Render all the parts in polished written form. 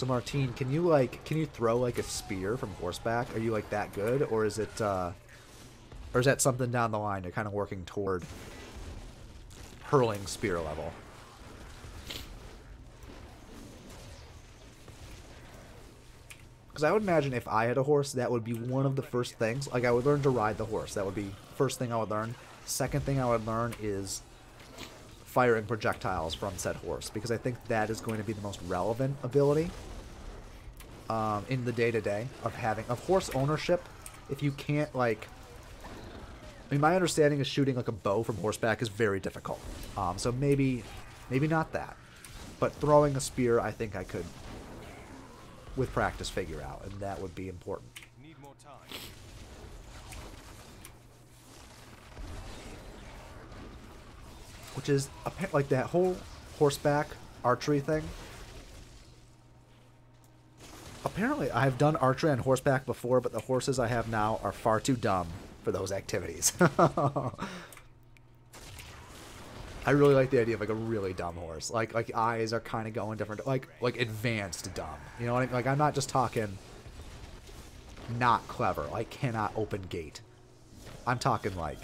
So Martine, can you throw like a spear from horseback? Are you like that good, or is it or is that something down the line you're kind of working toward hurling spear level? Because I would imagine if I had a horse, that would be one of the first things. Like, I would learn to ride the horse. That would be first thing I would learn. Second thing I would learn is firing projectiles from said horse, because I think that is going to be the most relevant ability in the day-to-day of horse ownership. If you can't, like... I mean, my understanding is shooting like a bow from horseback is very difficult. So maybe not that. But throwing a spear, I think I could, with practice, figure out, and that would be important. Need more time. Which is like that whole horseback archery thing. Apparently, I've done archery on horseback before, but the horses I have now are far too dumb for those activities. I really like the idea of like a really dumb horse. Like eyes are kind of going different, like advanced dumb. You know what I mean? Like, I'm not just talking not clever, like cannot open gate. I'm talking like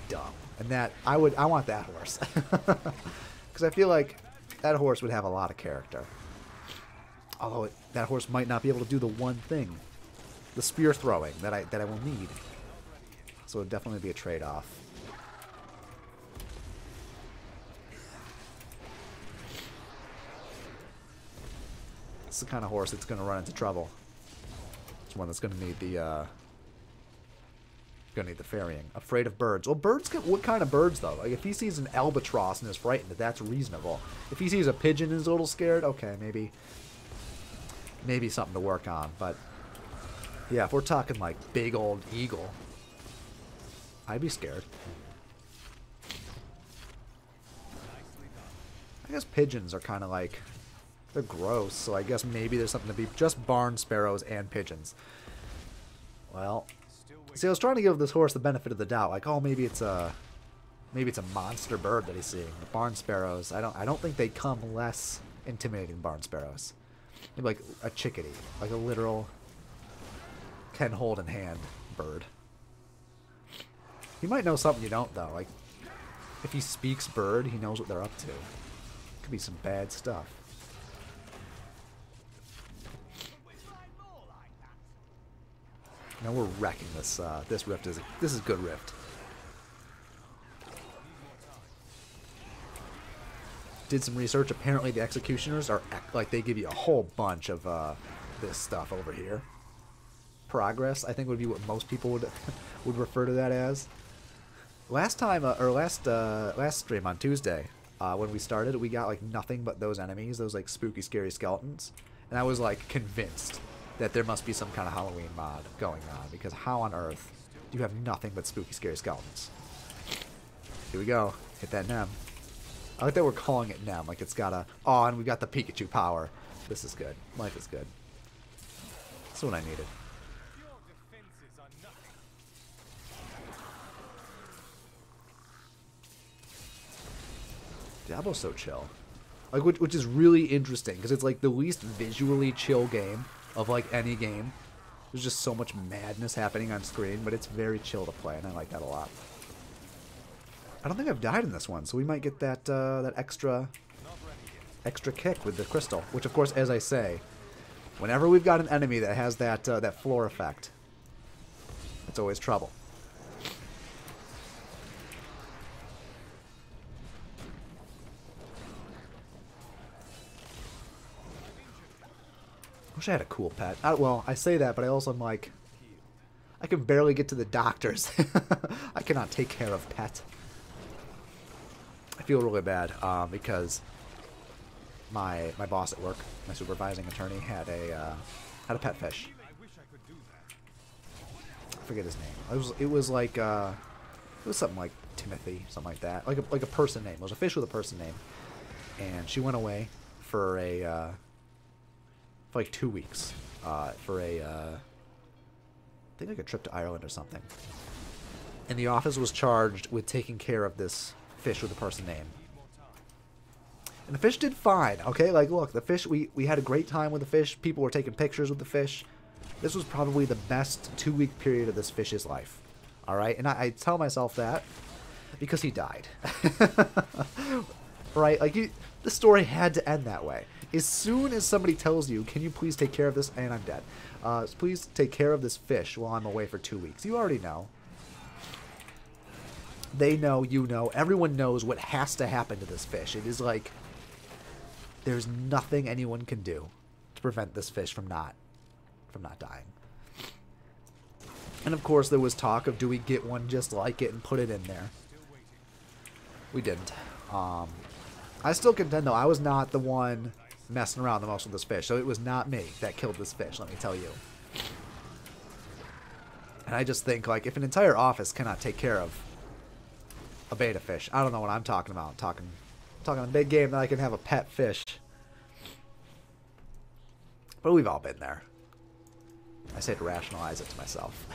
dumb. And that I want that horse. Cuz I feel like that horse would have a lot of character. Although that horse might not be able to do the one thing, the spear throwing that I will need. So it would definitely be a trade-off. It's the kind of horse that's going to run into trouble. It's one that's going to need the ferrying. Afraid of birds. Well, birds can, what kind of birds though? Like, if he sees an albatross and is frightened, that's reasonable. If he sees a pigeon and is a little scared, okay, maybe something to work on. But yeah, if we're talking like big old eagle, I'd be scared. I guess pigeons are kind of like, they're gross, so I guess maybe there's something to be just barn sparrows and pigeons. Well, see, I was trying to give this horse the benefit of the doubt, like, oh, maybe it's a monster bird that he's seeing. The barn sparrows, I don't think they come less intimidating than barn sparrows. Maybe like a chickadee, like a literal can hold in hand bird. He might know something you don't, though. Like, if he speaks bird, he knows what they're up to. Could be some bad stuff. Now we're wrecking this. This rift this is good rift. Did some research. Apparently, the executioners are like, they give you a whole bunch of this stuff over here. Progress, I think, would be what most people would refer to that as. Last time, or last stream on Tuesday, when we started, we got like nothing but those enemies, those like spooky, scary skeletons, and I was like convinced that there must be some kind of Halloween mod going on, because how on earth do you have nothing but spooky, scary skeletons? Here we go. Hit that Nem. I like that we're calling it Nem, like it's got a... Oh, and we got the Pikachu power. This is good. Life is good. That's what I needed. Diablo's so chill. Like, which is really interesting, because it's like the least visually chill game of like any game. There's just so much madness happening on screen, but it's very chill to play, and I like that a lot. I don't think I've died in this one, so we might get that that extra kick with the crystal. Which, of course, as I say, whenever we've got an enemy that has that that floor effect, it's always trouble. I wish I had a cool pet. Well, I say that, but I also am like, I can barely get to the doctors. I cannot take care of pets. I feel really bad because my boss at work, my supervising attorney, had a pet fish. I forget his name. It was like it was something like Timothy, something like that, like a person name. It was a fish with a person name, and she went away for a for like 2 weeks for a I think like a trip to Ireland or something. And the office was charged with taking care of this fish with a person name. And the fish did fine, okay? Like, look, the fish, we had a great time with the fish. People were taking pictures with the fish. This was probably the best 2-week period of this fish's life. All right? And I tell myself that because he died. Right? Like, the story had to end that way. As soon as somebody tells you, can you please take care of this? And I'm dead. Please take care of this fish while I'm away for 2 weeks. You already know. They know, you know, everyone knows what has to happen to this fish. It is like, there's nothing anyone can do to prevent this fish from not dying. And of course there was talk of, do we get one just like it and put it in there? We didn't. I still contend though, I was not the one messing around the most with this fish, so it was not me that killed this fish, let me tell you. And I just think, like, if an entire office cannot take care of a beta fish, I don't know what I'm talking about. I'm talking a big game that I can have a pet fish. But we've all been there. I say to rationalize it to myself.